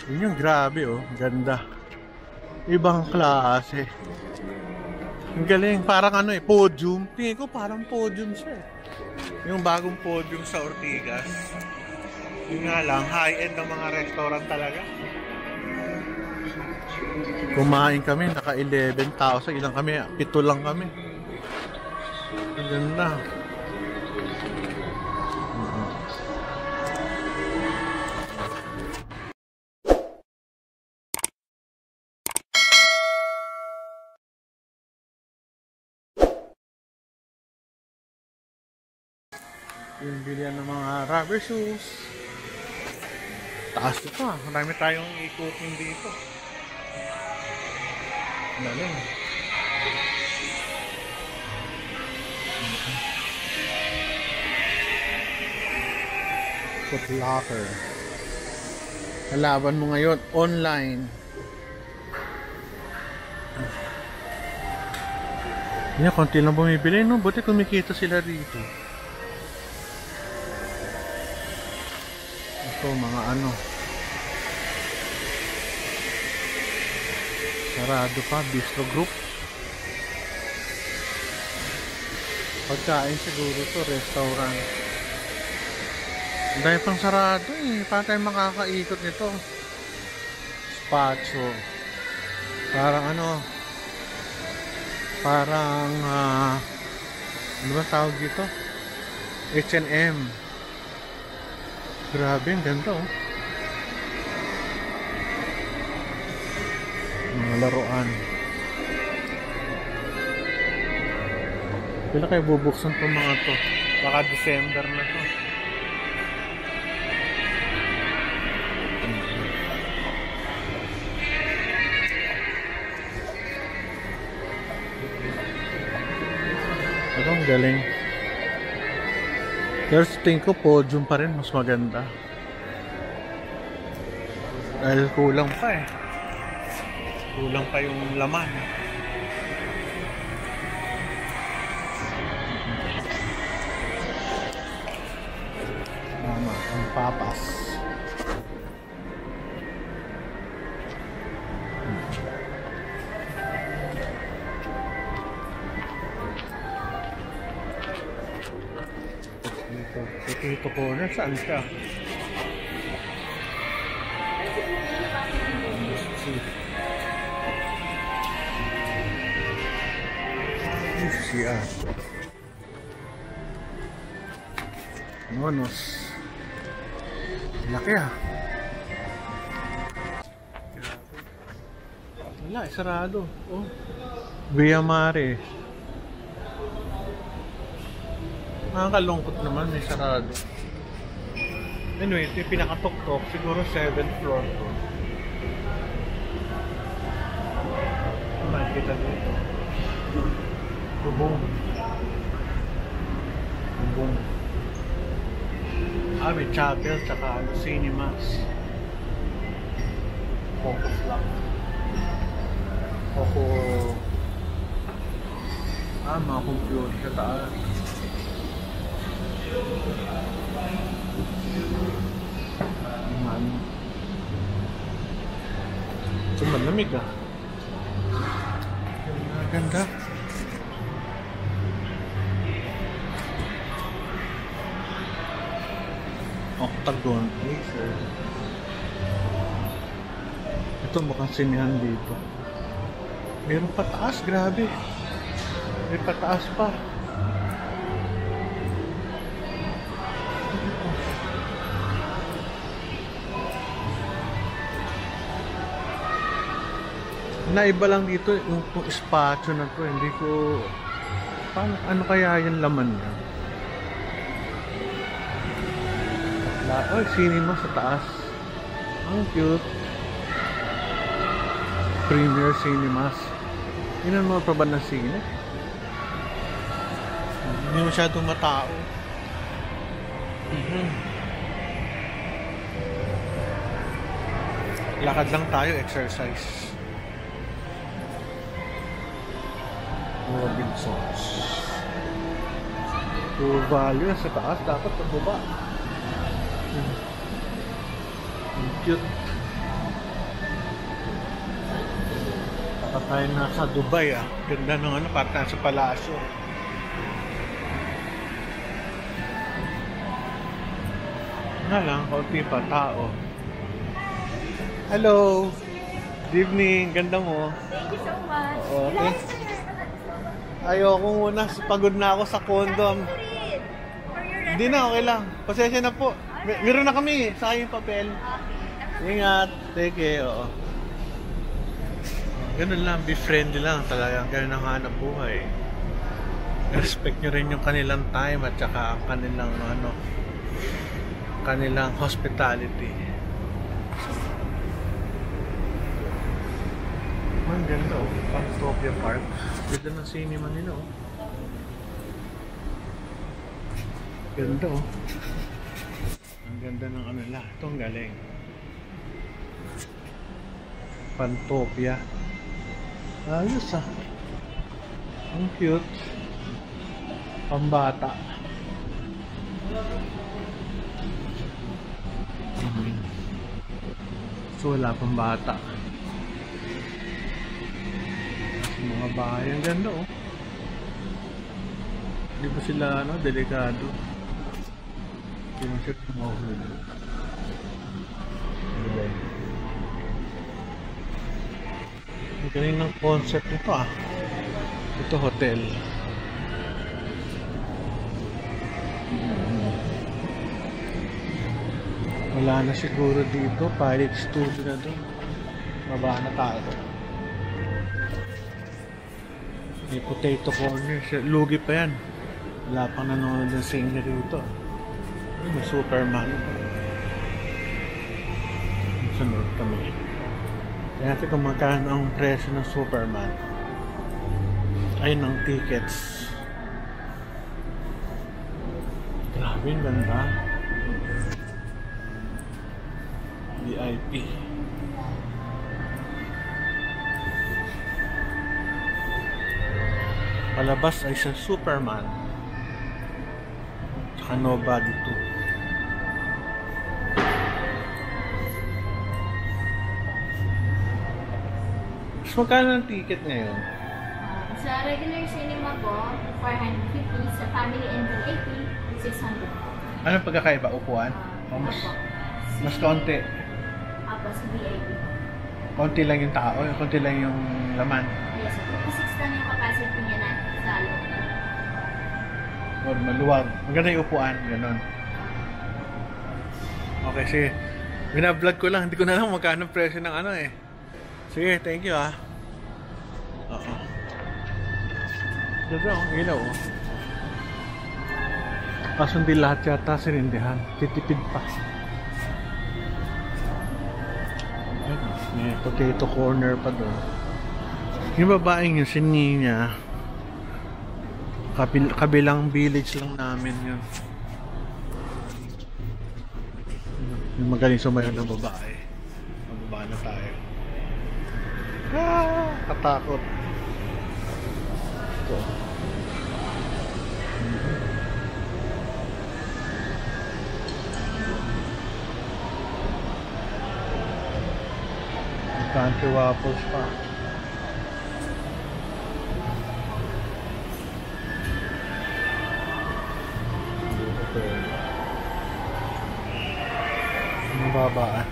Yun yung grabe oh, ganda. Ibang klase. Ang galing, parang ano eh, podium. Tingin ko parang podium siya eh. Yung bagong podium sa Ortigas. Yun nga lang, high-end ng mga restaurant talaga. Kumain kami, naka 11,000. Ilang kami? 7 lang kami. Ang ganda. Yung bilihan ng mga rubber shoes. Taas ito ah. Marami tayong ikutin dito. Galing. Foot Locker. Kalaban mo ngayon online. Yan, konti lang bumibili no. Buti kumikita sila dito. Ito mga ano. Sarado pa, Bistro Group. Pagkain siguro to, restaurant. Dahil pang sarado eh. Paano tayo makakaikot nito? Spatio. Parang ano, parang ano ba tawag dito? H&M. Grabe, ang ganda oh. Mga laruan. Pila kayo bubuksan itong mga to? Baka December na to. Ang galing. Pero sa tingin ko podium pa rin mas maganda. Dahil kulang pa eh. Kulang pa yung laman. Tama, ang papas. Ito corner, saan siya? Siya. Nonos. Laki ah. Wala, sarado. Oh. Via Mare. Nakakalungkot naman, may sarado. Anyway, ito yung pinakatok-tok. Siguro 7th floor to. Makikita dito. Bubong. Bubong. May chapel, tsaka cinemas. Focus lang. Ako... mga computer sa taas. Ito malamig ah. Ganda. Octagon Acer. Ito mukhang sinihan dito. Meron pataas, grabe. May pataas pa. Naiba lang dito yung espasyo na to, hindi ko ano kaya yung laman niya. Oh, cinema sa taas. Ang cute. Premier Cinemas. Yun ang mga pa ba ng sine? Hindi masyadong matao. Lakad lang tayo, exercise. Robinsons. True value sa taas, dapat pagbaba. Cute. Tayo nasa Dubai ah. Ganda ng ano, parang nasa palasyo. Nga lang, kaunti pa tao. Hello! Good evening, ganda mo. Thank you so much. Okay. Ayoko muna, pagod na ako sa condom. Hindi na, okay lang. Pasensya na po. Meron na kami, sayang yung papel. Ingat, take care. Oo. Ganun lang, be friendly lang talaga. Ganun ang hanap buhay. Respect nyo rin yung kanilang time at saka kanilang ano, kanilang hospitality. Ang ganda oh, Pantopia Park. Ganda ng cinema nila oh. Ganda oh. Ang ganda ng ano nila. Itong galing. Pantopia. Ayos ah. Ang cute. Pambata. So wala pang bata. Mga bahay. Ang ganda oh. Hindi ba sila ano, delikado? Hindi mo siya mahuli. Ang galing ng concept nito ah. Ito hotel. Wala na siguro dito. Pilot studio na doon. Baba na tayo. May potato corner. Lugi pa yan. Wala pang nanonood ng singer dito. May Superman. Sunod kami. Kaya natin kung magkano ang presyo ng Superman. Ay, ng tickets. Grabe, ang ganda. VIP. Palabas ay sa Superman. Tsaka Nobody 2. So, magkano ang ticket ngayon? Sa regular cinema po, 450. Sa family and VIP, 600. Anong pagkakaiba? Upuan? O mas konti? Apo, sa VIP. Konti lang yung tao, konti lang yung laman. Yes, 56 lang yung capacity niya na sa loob. O, maluwag. Maganda yung upuan, gano'n. Okay, sige. Binablog ko lang, hindi ko na lang magkano presyo ng ano eh. Sige, thank you ah. Oo. Ganda oh, ilaw oh. Kaso hindi lahat yata sinindihan. Titipid pa. May potato corner pa doon. Yung babaeng yun, sini niya. Kabilang village lang namin yun. Yung magaling sumayaw ng babae. Mababa na tayo. Ah, katakot. Ito. Country waffles pa. Ang baba ah.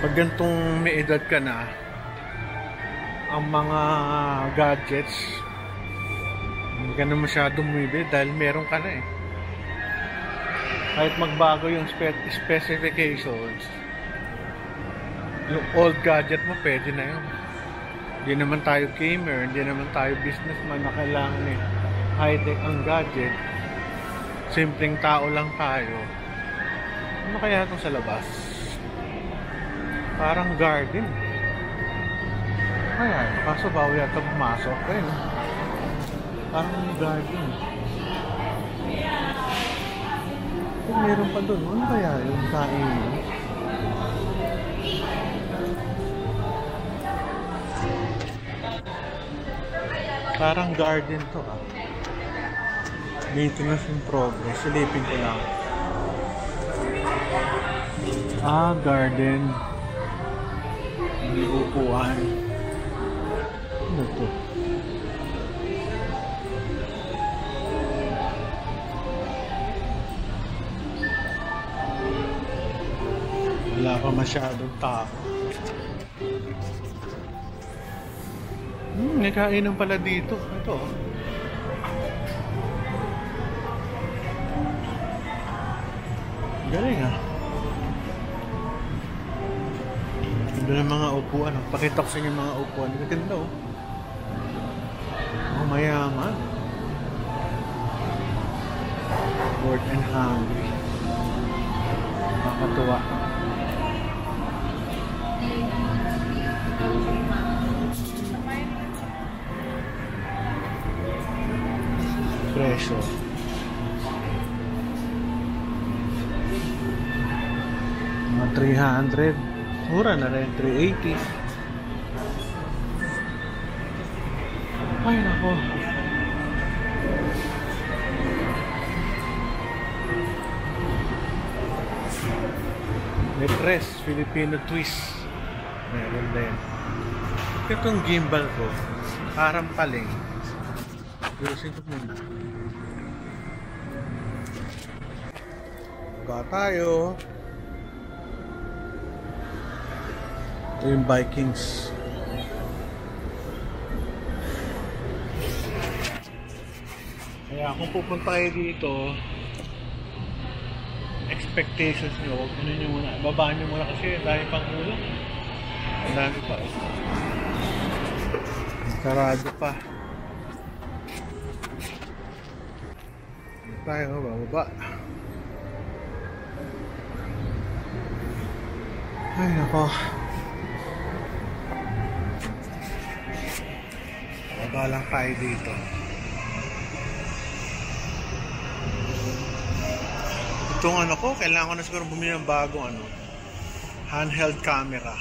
Pag gantong may edad ka na, ang mga gadgets hindi ka na masyadong bumibili dahil meron ka na eh. Kahit magbago yung specifications, yung old gadget mo pwede na yun. Hindi naman tayo gamer, hindi naman tayo businessman na kailangan eh high-tech ang gadget. Simpleng tao lang tayo. Ano kaya itong sa labas? Parang garden. Kaya, kaso bawal yata pumasok. Ayun. Parang garden. Kung meron pa doon, ano kaya yung kain? Parang garden to ah. Maintenance in progress. Silipin ko lang. Ah, garden. Hindi upuan. Ano to? Wala pa masyadong tao. May kainan pala dito. Ito. Galing ah. Ganda ng mga upuan. Pakita ko sa inyo yung mga upuan. Ganda oh. Oh, mayaman. Bored and hungry. Nakakatuwa. Presyo. Mga 300. Mura na rin. 380. Ay, nako. May press. Filipino twist. Meron din. Itong gimbal ko. Parang paling. Yusin ko muna. Baka tayo. Ito yung Vikings. Kaya kung pupunta kayo dito, expectations nyo, huwag nyo muna. Babaan nyo muna kasi dahil pang ulo. Ang dami pa. Sarado pa. Tayo bababa. Ay nako. Bababa lang tayo dito. Itong ano ko, kailangan ko na siguro bumili ng bagong ano, handheld camera.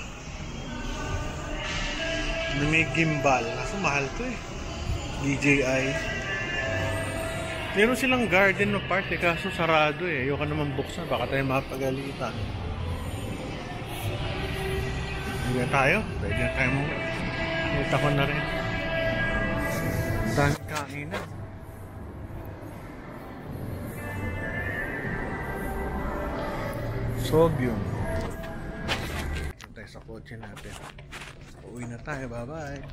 May gimbal. Kaso mahal to eh. DJI. Meron silang garden no part eh, kaso sarado eh. Ayoko naman buksan, baka tayo mapagalitan. Hindi tayo. Pwede na tayo mo. Kita ko na rin. Daming kainan. Sogyong. Ito tayo sa kotse natin. Uwi na tayo. Bye-bye.